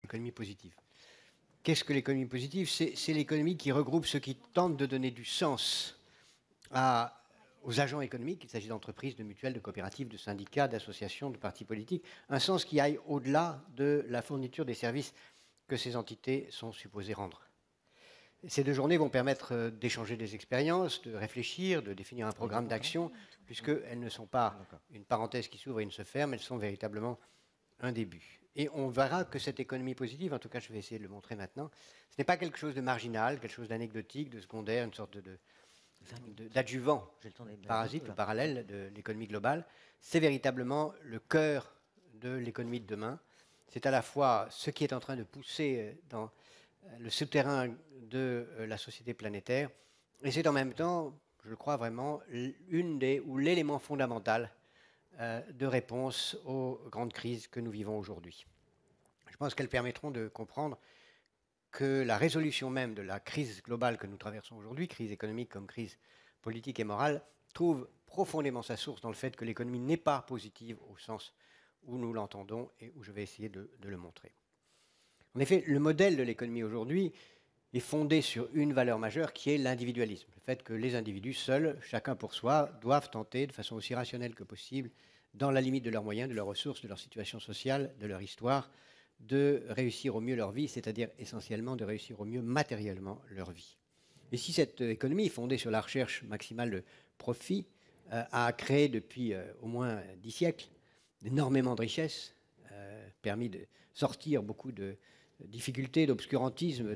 l'économie positive. Qu'est-ce que l'économie positive? C'est l'économie qui regroupe ceux qui tentent de donner du sens aux agents économiques. Il s'agit d'entreprises, de mutuelles, de coopératives, de syndicats, d'associations, de partis politiques. Un sens qui aille au-delà de la fourniture des services que ces entités sont supposées rendre. Ces 2 journées vont permettre d'échanger des expériences, de réfléchir, de définir un programme d'action, puisqu'elles ne sont pas une parenthèse qui s'ouvre et ne se ferme, elles sont véritablement un début. Et on verra que cette économie positive, en tout cas je vais essayer de le montrer maintenant, ce n'est pas quelque chose de marginal, quelque chose d'anecdotique, de secondaire, une sorte d'adjuvant, parasite ou parallèle de l'économie globale. C'est véritablement le cœur de l'économie de demain. C'est à la fois ce qui est en train de pousser dans le souterrain de la société planétaire, et c'est en même temps, je crois vraiment, l'élément fondamental de réponse aux grandes crises que nous vivons aujourd'hui. Je pense qu'elles permettront de comprendre que la résolution même de la crise globale que nous traversons aujourd'hui, crise économique comme crise politique et morale, trouve profondément sa source dans le fait que l'économie n'est pas positive au sens où nous l'entendons et où je vais essayer de le montrer. En effet, le modèle de l'économie aujourd'hui est fondé sur une valeur majeure qui est l'individualisme. Le fait que les individus seuls, chacun pour soi, doivent tenter de façon aussi rationnelle que possible, dans la limite de leurs moyens, de leurs ressources, de leur situation sociale, de leur histoire, de réussir au mieux leur vie, c'est-à-dire essentiellement de réussir au mieux matériellement leur vie. Et si cette économie fondée sur la recherche maximale de profit a créé depuis au moins 10 siècles énormément de richesses, permis de sortir beaucoup de difficultés, d'obscurantisme,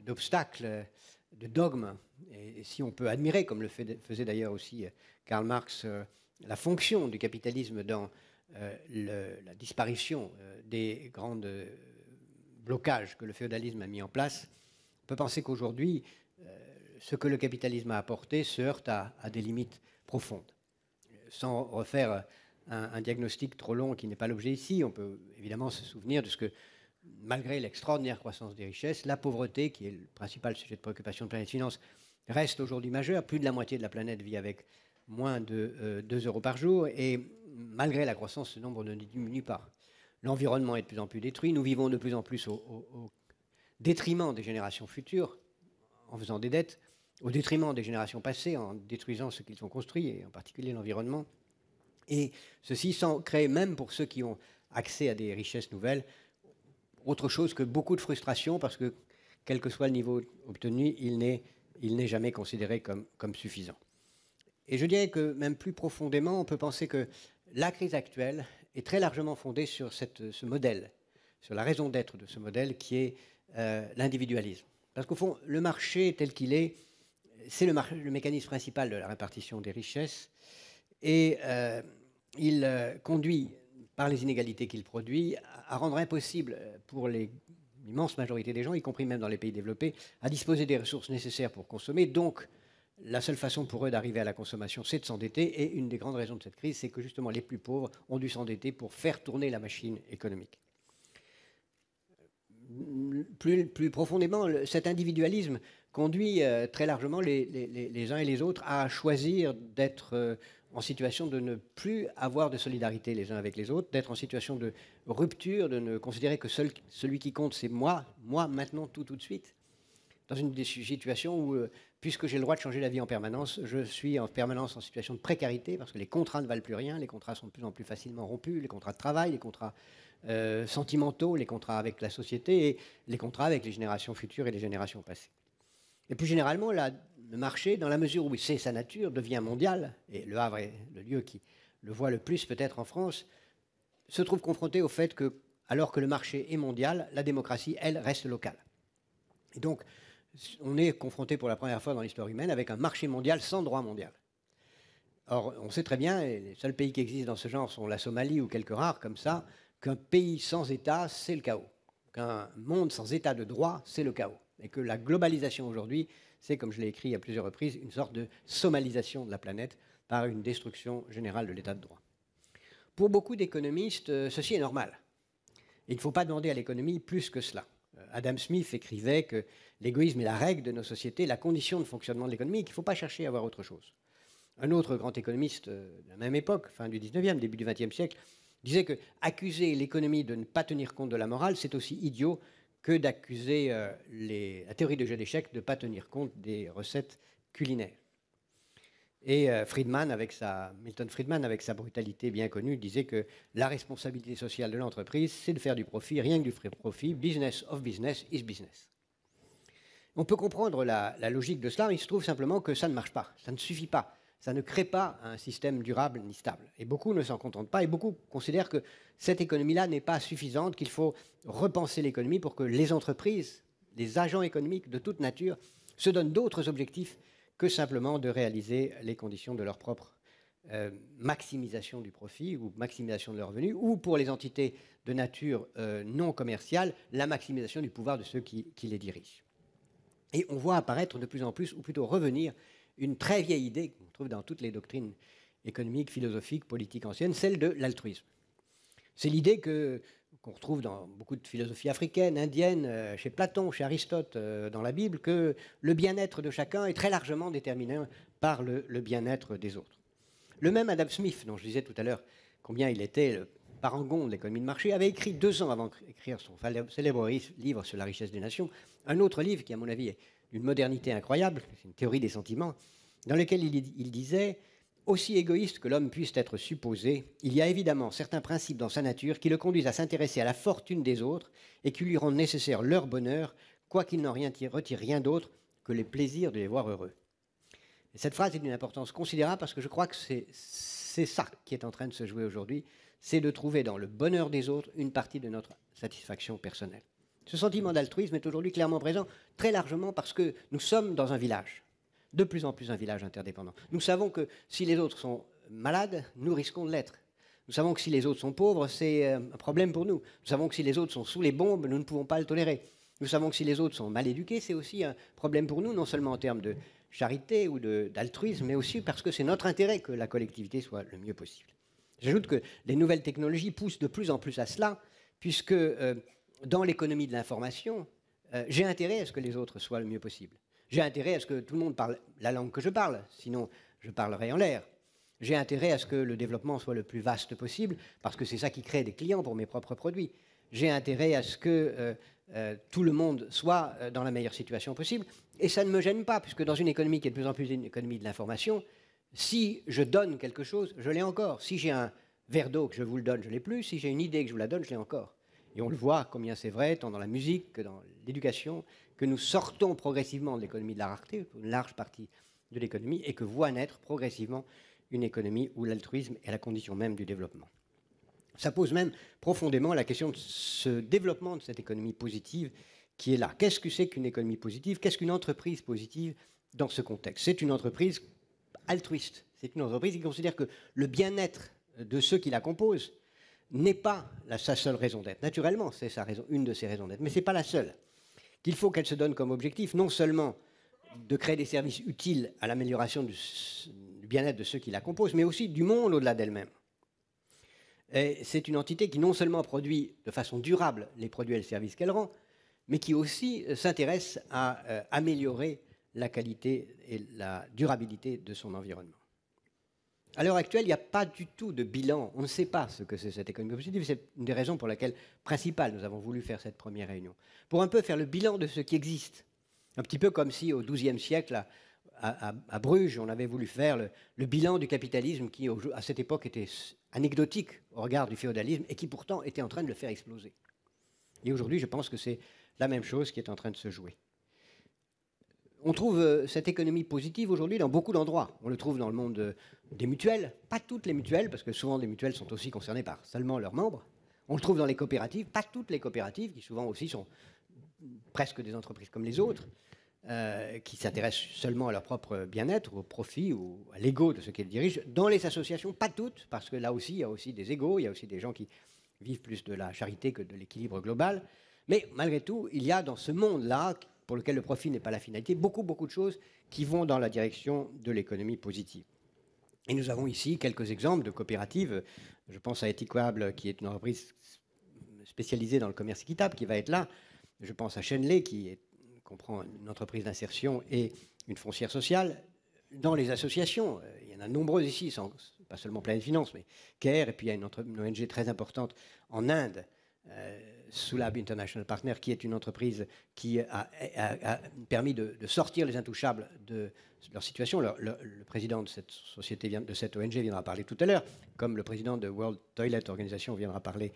d'obstacles, de dogmes. Et si on peut admirer, comme le faisait d'ailleurs aussi Karl Marx, la fonction du capitalisme dans la disparition des grands blocages que le féodalisme a mis en place, on peut penser qu'aujourd'hui, ce que le capitalisme a apporté se heurte à des limites profondes. Sans refaire un diagnostic trop long qui n'est pas l'objet ici, on peut évidemment se souvenir de ce que, malgré l'extraordinaire croissance des richesses, la pauvreté, qui est le principal sujet de préoccupation de Planète Finance, reste aujourd'hui majeure. Plus de la moitié de la planète vit avec moins de 2 € par jour, et malgré la croissance, ce nombre ne diminue pas. L'environnement est de plus en plus détruit, nous vivons de plus en plus au détriment des générations futures, en faisant des dettes, au détriment des générations passées, en détruisant ce qu'ils ont construit, et en particulier l'environnement. Et ceci sans créer, même pour ceux qui ont accès à des richesses nouvelles, autre chose que beaucoup de frustration, parce que, quel que soit le niveau obtenu, il n'est jamais considéré comme suffisant. Et je dirais que, même plus profondément, on peut penser que la crise actuelle est très largement fondée sur ce modèle, sur la raison d'être de ce modèle qui est l'individualisme. Parce qu'au fond, le marché tel qu'il est, c'est le mécanisme principal de la répartition des richesses, et il conduit, par les inégalités qu'il produit, à rendre impossible pour l'immense majorité des gens, y compris même dans les pays développés, à disposer des ressources nécessaires pour consommer. Donc, la seule façon pour eux d'arriver à la consommation, c'est de s'endetter. Et une des grandes raisons de cette crise, c'est que justement les plus pauvres ont dû s'endetter pour faire tourner la machine économique. Plus profondément, cet individualisme conduit très largement les uns et les autres à choisir d'être en situation de ne plus avoir de solidarité les uns avec les autres, d'être en situation de rupture, de ne considérer que celui qui compte, c'est moi maintenant, tout de suite. Dans une situation où, puisque j'ai le droit de changer la vie en permanence, je suis en permanence en situation de précarité, parce que les contrats ne valent plus rien, les contrats sont de plus en plus facilement rompus, les contrats de travail, les contrats sentimentaux, les contrats avec la société et les contrats avec les générations futures et les générations passées. Et plus généralement, le marché, dans la mesure où c'est sa nature, devient mondial, et Le Havre est le lieu qui le voit le plus peut-être en France, se trouve confronté au fait que, alors que le marché est mondial, la démocratie, elle, reste locale. Et donc, on est confronté pour la première fois dans l'histoire humaine avec un marché mondial sans droit mondial. Or, on sait très bien, et les seuls pays qui existent dans ce genre sont la Somalie ou quelques rares comme ça, qu'un pays sans État, c'est le chaos. Qu'un monde sans État de droit, c'est le chaos. Et que la globalisation aujourd'hui, c'est, comme je l'ai écrit à plusieurs reprises, une sorte de somalisation de la planète par une destruction générale de l'état de droit. Pour beaucoup d'économistes, ceci est normal. Et il ne faut pas demander à l'économie plus que cela. Adam Smith écrivait que l'égoïsme est la règle de nos sociétés, la condition de fonctionnement de l'économie, et qu'il ne faut pas chercher à avoir autre chose. Un autre grand économiste de la même époque, fin du 19e, début du 20e siècle, Il disait que accuser l'économie de ne pas tenir compte de la morale, c'est aussi idiot que d'accuser la théorie de jeu d'échecs de ne pas tenir compte des recettes culinaires. Et Milton Friedman, avec sa brutalité bien connue, disait que la responsabilité sociale de l'entreprise, c'est de faire du profit, rien que du profit. Business of business is business. On peut comprendre la logique de cela, il se trouve simplement que ça ne marche pas, ça ne suffit pas, ça ne crée pas un système durable ni stable. Et beaucoup ne s'en contentent pas, et beaucoup considèrent que cette économie-là n'est pas suffisante, qu'il faut repenser l'économie pour que les entreprises, les agents économiques de toute nature, se donnent d'autres objectifs que simplement de réaliser les conditions de leur propre maximisation du profit ou maximisation de leurs revenus, ou pour les entités de nature non commerciale, la maximisation du pouvoir de ceux qui les dirigent. Et on voit apparaître de plus en plus, ou plutôt revenir, une très vieille idée qu'on trouve dans toutes les doctrines économiques, philosophiques, politiques anciennes, celle de l'altruisme. C'est l'idée qu'on retrouve dans beaucoup de philosophies africaines, indiennes, chez Platon, chez Aristote, dans la Bible, que le bien-être de chacun est très largement déterminé par le bien-être des autres. Le même Adam Smith, dont je disais tout à l'heure combien il était le parangon de l'économie de marché, avait écrit 2 ans avant d'écrire son célèbre livre sur la richesse des nations, un autre livre qui, à mon avis, est d'une modernité incroyable, c'est une théorie des sentiments, dans lequel il disait « Aussi égoïste que l'homme puisse être supposé, il y a évidemment certains principes dans sa nature qui le conduisent à s'intéresser à la fortune des autres et qui lui rendent nécessaire leur bonheur, quoiqu'il n'en retire rien d'autre que les plaisirs de les voir heureux. » Et cette phrase est d'une importance considérable parce que je crois que c'est ça qui est en train de se jouer aujourd'hui, c'est de trouver dans le bonheur des autres une partie de notre satisfaction personnelle. Ce sentiment d'altruisme est aujourd'hui clairement présent, très largement parce que nous sommes dans un village, de plus en plus un village interdépendant. Nous savons que si les autres sont malades, nous risquons de l'être. Nous savons que si les autres sont pauvres, c'est un problème pour nous. Nous savons que si les autres sont sous les bombes, nous ne pouvons pas le tolérer. Nous savons que si les autres sont mal éduqués, c'est aussi un problème pour nous, non seulement en termes de charité ou d'altruisme, mais aussi parce que c'est notre intérêt que la collectivité soit le mieux possible. J'ajoute que les nouvelles technologies poussent de plus en plus à cela, puisque dans l'économie de l'information, j'ai intérêt à ce que les autres soient le mieux possible. J'ai intérêt à ce que tout le monde parle la langue que je parle, sinon je parlerai en l'air. J'ai intérêt à ce que le développement soit le plus vaste possible, parce que c'est ça qui crée des clients pour mes propres produits. J'ai intérêt à ce que tout le monde soit dans la meilleure situation possible. Et ça ne me gêne pas, puisque dans une économie qui est de plus en plus une économie de l'information, si je donne quelque chose, je l'ai encore. Si j'ai un verre d'eau que je vous le donne, je ne l'ai plus. Si j'ai une idée que je vous la donne, je l'ai encore. Et on le voit combien c'est vrai, tant dans la musique que dans l'éducation, que nous sortons progressivement de l'économie de la rareté, une large partie de l'économie, et que voit naître progressivement une économie où l'altruisme est la condition même du développement. Ça pose même profondément la question de ce développement de cette économie positive qui est là. Qu'est-ce que c'est qu'une économie positive? Qu'est-ce qu'une entreprise positive dans ce contexte? C'est une entreprise altruiste. C'est une entreprise qui considère que le bien-être de ceux qui la composent n'est pas sa seule raison d'être. Naturellement, c'est une de ses raisons d'être, mais ce n'est pas la seule. Qu'il faut qu'elle se donne comme objectif non seulement de créer des services utiles à l'amélioration du bien-être de ceux qui la composent, mais aussi du monde au-delà d'elle-même. C'est une entité qui non seulement produit de façon durable les produits et les services qu'elle rend, mais qui aussi s'intéresse à améliorer la qualité et la durabilité de son environnement. À l'heure actuelle, il n'y a pas du tout de bilan. On ne sait pas ce que c'est cette économie positive. C'est une des raisons pour laquelle, principale, nous avons voulu faire cette première réunion. Pour un peu faire le bilan de ce qui existe. Un petit peu comme si au XIIe siècle, à Bruges, on avait voulu faire le bilan du capitalisme qui, à cette époque, était anecdotique au regard du féodalisme et qui pourtant était en train de le faire exploser. Et aujourd'hui, je pense que c'est la même chose qui est en train de se jouer. On trouve cette économie positive aujourd'hui dans beaucoup d'endroits. On le trouve dans le monde des mutuelles, pas toutes les mutuelles, parce que souvent les mutuelles sont aussi concernées par seulement leurs membres. On le trouve dans les coopératives, pas toutes les coopératives, qui souvent aussi sont presque des entreprises comme les autres, qui s'intéressent seulement à leur propre bien-être, au profit ou à l'ego de ceux qui les dirigent. Dans les associations, pas toutes, parce que là aussi, il y a aussi des égos, il y a aussi des gens qui vivent plus de la charité que de l'équilibre global. Mais malgré tout, il y a dans ce monde-là, pour lequel le profit n'est pas la finalité, beaucoup de choses qui vont dans la direction de l'économie positive. Et nous avons ici quelques exemples de coopératives. Je pense à Equiquable, qui est une entreprise spécialisée dans le commerce équitable, qui va être là. Je pense à Shenley, qui comprend une entreprise d'insertion et une foncière sociale. Dans les associations, il y en a nombreuses ici, pas seulement Planet Finance, mais CARE, et puis il y a une ONG très importante en Inde, Sulabh International Partner, qui est une entreprise qui a permis de sortir les intouchables de leur situation. Le président de cette société, de cette ONG, viendra parler tout à l'heure, comme le président de World Toilet Organization viendra parler,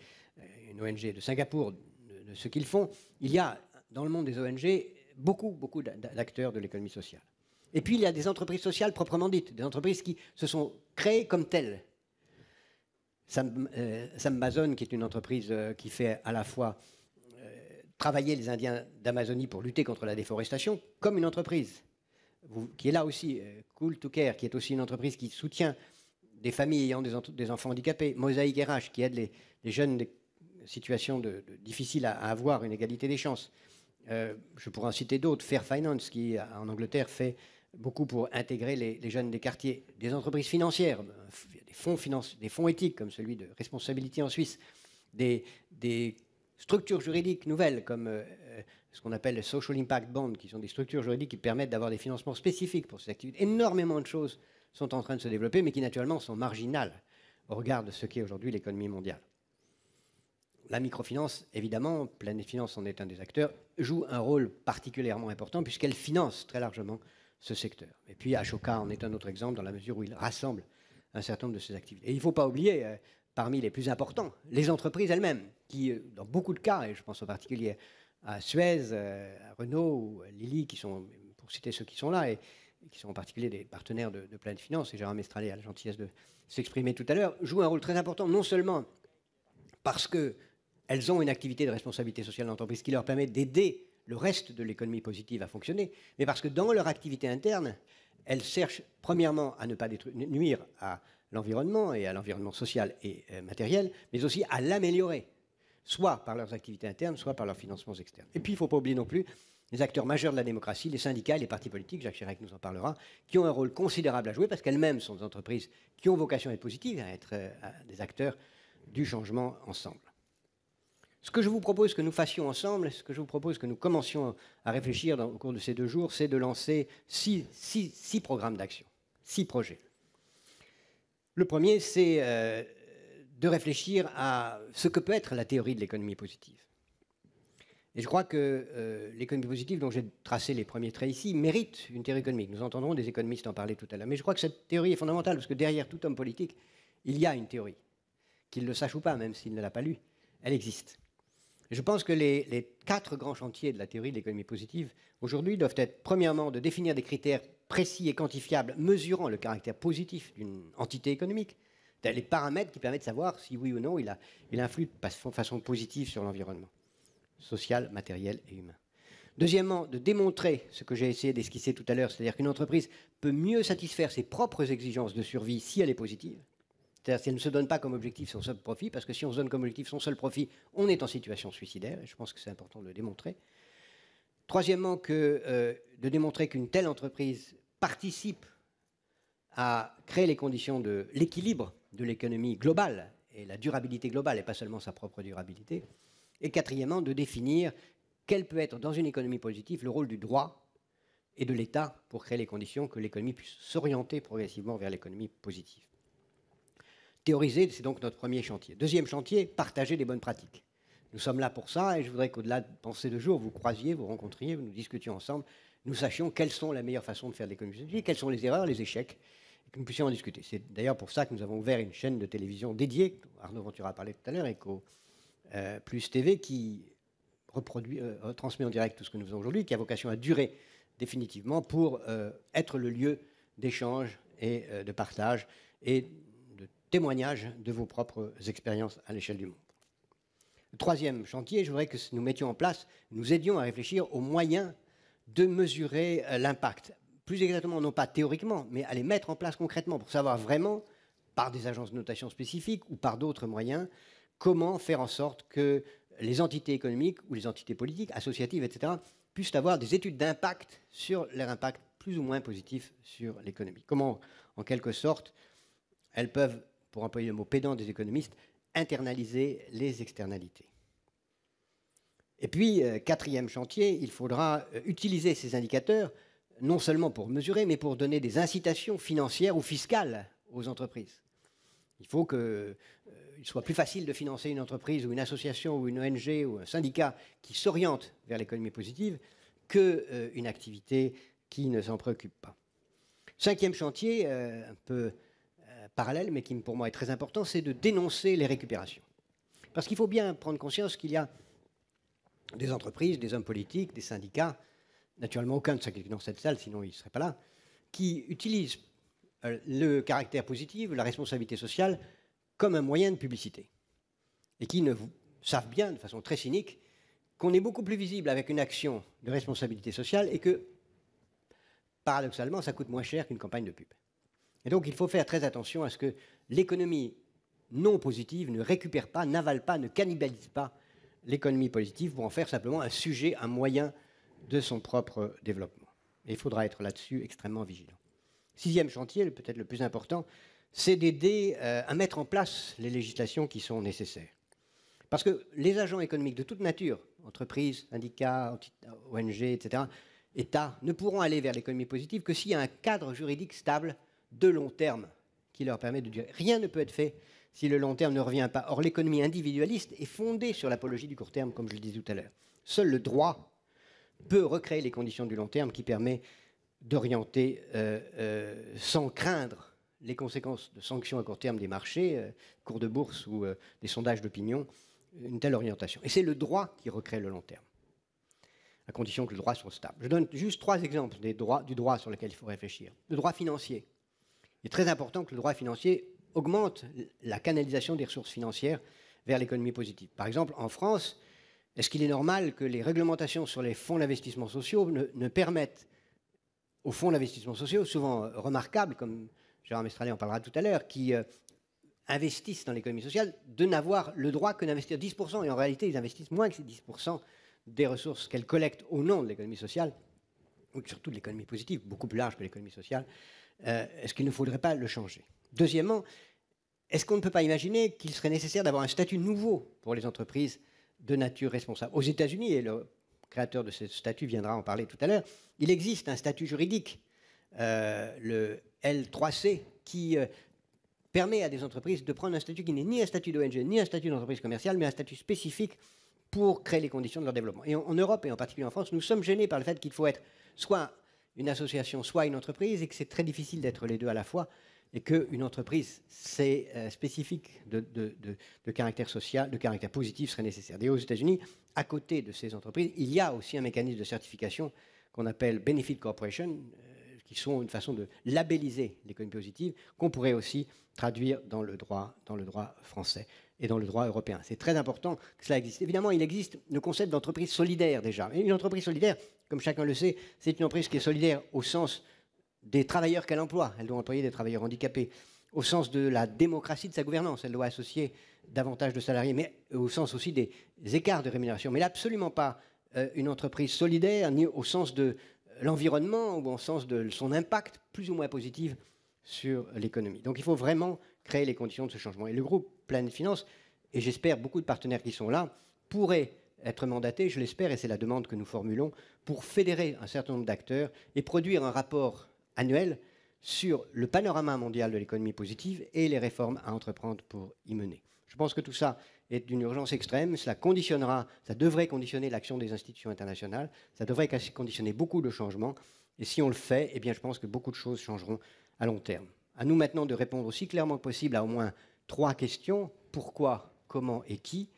une ONG de Singapour, de ce qu'ils font. Il y a dans le monde des ONG beaucoup d'acteurs de l'économie sociale. Et puis il y a des entreprises sociales proprement dites, des entreprises qui se sont créées comme telles. Sambazon, qui est une entreprise qui fait à la fois travailler les Indiens d'Amazonie pour lutter contre la déforestation, comme une entreprise qui est là aussi, Cool to Care, qui est aussi une entreprise qui soutient des familles ayant des enfants handicapés, Mosaïque RH, qui aide les jeunes des situations difficiles à avoir une égalité des chances. Je pourrais en citer d'autres, Fair Finance, qui en Angleterre fait beaucoup pour intégrer les jeunes des quartiers, des entreprises financières, des fonds éthiques comme celui de Responsabilité en Suisse, des structures juridiques nouvelles comme ce qu'on appelle les Social Impact Bonds, qui sont des structures juridiques qui permettent d'avoir des financements spécifiques pour ces activités. Énormément de choses sont en train de se développer, mais qui naturellement sont marginales au regard de ce qu'est aujourd'hui l'économie mondiale. La microfinance, évidemment, Planet Finance en est un des acteurs, joue un rôle particulièrement important puisqu'elle finance très largement ce secteur. Et puis Ashoka en est un autre exemple dans la mesure où il rassemble un certain nombre de ces activités. Et il ne faut pas oublier, parmi les plus importants, les entreprises elles-mêmes, qui, dans beaucoup de cas, et je pense en particulier à Suez, à Renault ou à Lilly, qui sont, pour citer ceux qui sont là, et qui sont en particulier des partenaires de Planet Finance, et Gérard Mestralet a la gentillesse de s'exprimer tout à l'heure, jouent un rôle très important, non seulement parce qu'elles ont une activité de responsabilité sociale d'entreprise qui leur permet d'aider le reste de l'économie positive à fonctionner, mais parce que dans leur activité interne, elles cherchent premièrement à ne pas nuire à l'environnement et à l'environnement social et matériel, mais aussi à l'améliorer, soit par leurs activités internes, soit par leurs financements externes. Et puis il ne faut pas oublier non plus les acteurs majeurs de la démocratie, les syndicats et les partis politiques, Jacques Chirac nous en parlera, qui ont un rôle considérable à jouer parce qu'elles-mêmes sont des entreprises qui ont vocation à être positives, à être des acteurs du changement ensemble. Ce que je vous propose que nous fassions ensemble, ce que je vous propose que nous commencions à réfléchir au cours de ces 2 jours, c'est de lancer 6 programmes d'action, 6 projets. Le premier, c'est de réfléchir à ce que peut être la théorie de l'économie positive. Et je crois que l'économie positive, dont j'ai tracé les premiers traits ici, mérite une théorie économique. Nous entendrons des économistes en parler tout à l'heure. Mais je crois que cette théorie est fondamentale, parce que derrière tout homme politique, il y a une théorie. Qu'il le sache ou pas, même s'il ne l'a pas lue, elle existe. Je pense que les 4 grands chantiers de la théorie de l'économie positive, aujourd'hui, doivent être, premièrement, de définir des critères précis et quantifiables mesurant le caractère positif d'une entité économique, les paramètres qui permettent de savoir si, oui ou non, il influe de façon positive sur l'environnement social, matériel et humain. Deuxièmement, de démontrer ce que j'ai essayé d'esquisser tout à l'heure, c'est-à-dire qu'une entreprise peut mieux satisfaire ses propres exigences de survie si elle est positive. C'est-à-dire si elle ne se donne pas comme objectif son seul profit, parce que si on se donne comme objectif son seul profit, on est en situation suicidaire, et je pense que c'est important de le démontrer. Troisièmement, de démontrer qu'une telle entreprise participe à créer les conditions de l'équilibre de l'économie globale, et la durabilité globale, et pas seulement sa propre durabilité. Et quatrièmement, de définir quel peut être, dans une économie positive, le rôle du droit et de l'État pour créer les conditions que l'économie puisse s'orienter progressivement vers l'économie positive. Théoriser, c'est donc notre premier chantier. Deuxième chantier, partager les bonnes pratiques. Nous sommes là pour ça et je voudrais qu'au-delà de penser 2 jours, vous croisiez, vous rencontriez, nous discutions ensemble, nous sachions quelles sont les meilleures façons de faire de l'économie positive, quelles sont les erreurs, les échecs, et que nous puissions en discuter. C'est d'ailleurs pour ça que nous avons ouvert une chaîne de télévision dédiée, Arnaud Ventura a parlé tout à l'heure, Eco Plus TV, qui retransmet en direct tout ce que nous faisons aujourd'hui, qui a vocation à durer définitivement pour être le lieu d'échange et de partage et de témoignage de vos propres expériences à l'échelle du monde. Le troisième chantier, je voudrais que nous mettions en place, nous aidions à réfléchir aux moyens de mesurer l'impact. Plus exactement, non pas théoriquement, mais à les mettre en place concrètement pour savoir vraiment, par des agences de notation spécifiques ou par d'autres moyens, comment faire en sorte que les entités économiques ou les entités politiques, associatives, etc., puissent avoir des études d'impact sur leur impact plus ou moins positif sur l'économie. Comment, en quelque sorte, elles peuvent, pour employer le mot pédant des économistes, internaliser les externalités. Et puis, quatrième chantier, il faudra utiliser ces indicateurs, non seulement pour mesurer, mais pour donner des incitations financières ou fiscales aux entreprises. Il faut qu'il soit plus facile de financer une entreprise ou une association ou une ONG ou un syndicat qui s'oriente vers l'économie positive qu'une activité qui ne s'en préoccupe pas. Cinquième chantier, un peu parallèle, mais qui pour moi est très important, c'est de dénoncer les récupérations. Parce qu'il faut bien prendre conscience qu'il y a des entreprises, des hommes politiques, des syndicats, naturellement aucun de ceux qui est dans cette salle, sinon ils ne seraient pas là, qui utilisent le caractère positif, la responsabilité sociale, comme un moyen de publicité. Et qui savent bien, de façon très cynique, qu'on est beaucoup plus visible avec une action de responsabilité sociale et que, paradoxalement, ça coûte moins cher qu'une campagne de pub. Et donc, il faut faire très attention à ce que l'économie non positive ne récupère pas, n'avale pas, ne cannibalise pas l'économie positive pour en faire simplement un sujet, un moyen de son propre développement. Et il faudra être là-dessus extrêmement vigilant. Sixième chantier, peut-être le plus important, c'est d'aider à mettre en place les législations qui sont nécessaires. Parce que les agents économiques de toute nature, entreprises, syndicats, ONG, etc., États, ne pourront aller vers l'économie positive que s'il y a un cadre juridique stable de long terme qui leur permet de dire rien ne peut être fait si le long terme ne revient pas. Or, l'économie individualiste est fondée sur l'apologie du court terme, comme je le disais tout à l'heure. Seul le droit peut recréer les conditions du long terme qui permet d'orienter sans craindre les conséquences de sanctions à court terme des marchés, cours de bourse ou des sondages d'opinion, une telle orientation. Et c'est le droit qui recrée le long terme, à condition que le droit soit stable. Je donne juste 3 exemples du droit sur lequel il faut réfléchir. Le droit financier. Il est très important que le droit financier augmente la canalisation des ressources financières vers l'économie positive. Par exemple, en France, est-ce qu'il est normal que les réglementations sur les fonds d'investissement sociaux ne permettent aux fonds d'investissement sociaux, souvent remarquables, comme Gérard Mestrallet en parlera tout à l'heure, qui investissent dans l'économie sociale, de n'avoir le droit que d'investir 10%, et en réalité, ils investissent moins que ces 10% des ressources qu'elles collectent au nom de l'économie sociale, ou surtout de l'économie positive, beaucoup plus large que l'économie sociale. Est-ce qu'il ne faudrait pas le changer? Deuxièmement, est-ce qu'on ne peut pas imaginer qu'il serait nécessaire d'avoir un statut nouveau pour les entreprises de nature responsable? Aux États-Unis, et le créateur de ce statut viendra en parler tout à l'heure, il existe un statut juridique, le L3C, qui permet à des entreprises de prendre un statut qui n'est ni un statut d'ONG, ni un statut d'entreprise commerciale, mais un statut spécifique pour créer les conditions de leur développement. Et en Europe, et en particulier en France, nous sommes gênés par le fait qu'il faut être soit une association, soit une entreprise, et que c'est très difficile d'être les deux à la fois, et qu'une entreprise, c'est spécifique de caractère social, de caractère positif serait nécessaire. Et aux États-Unis, à côté de ces entreprises, il y a aussi un mécanisme de certification qu'on appelle Benefit Corporation, qui sont une façon de labelliser l'économie positive, qu'on pourrait aussi traduire dans le droit français et dans le droit européen. C'est très important que cela existe. Évidemment, il existe le concept d'entreprise solidaire déjà. Et une entreprise solidaire, comme chacun le sait, c'est une entreprise qui est solidaire au sens des travailleurs qu'elle emploie. Elle doit employer des travailleurs handicapés. Au sens de la démocratie de sa gouvernance, elle doit associer davantage de salariés, mais au sens aussi des écarts de rémunération. Mais absolument pas une entreprise solidaire, ni au sens de l'environnement ou au sens de son impact plus ou moins positif sur l'économie. Donc il faut vraiment créer les conditions de ce changement. Et le groupe Planète Finance, et j'espère beaucoup de partenaires qui sont là, pourraient être mandatés, je l'espère, et c'est la demande que nous formulons, pour fédérer un certain nombre d'acteurs et produire un rapport annuel sur le panorama mondial de l'économie positive et les réformes à entreprendre pour y mener. Je pense que tout ça est d'une urgence extrême. Cela conditionnera, ça devrait conditionner l'action des institutions internationales, ça devrait conditionner beaucoup de changements. Et si on le fait, eh bien, je pense que beaucoup de choses changeront à long terme. À nous maintenant de répondre aussi clairement que possible à au moins 3 questions. Pourquoi, comment et qui?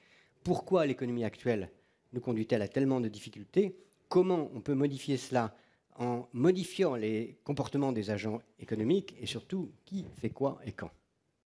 Pourquoi l'économie actuelle nous conduit-elle à tellement de difficultés? Comment on peut modifier cela en modifiant les comportements des agents économiques? Et surtout, qui fait quoi et quand?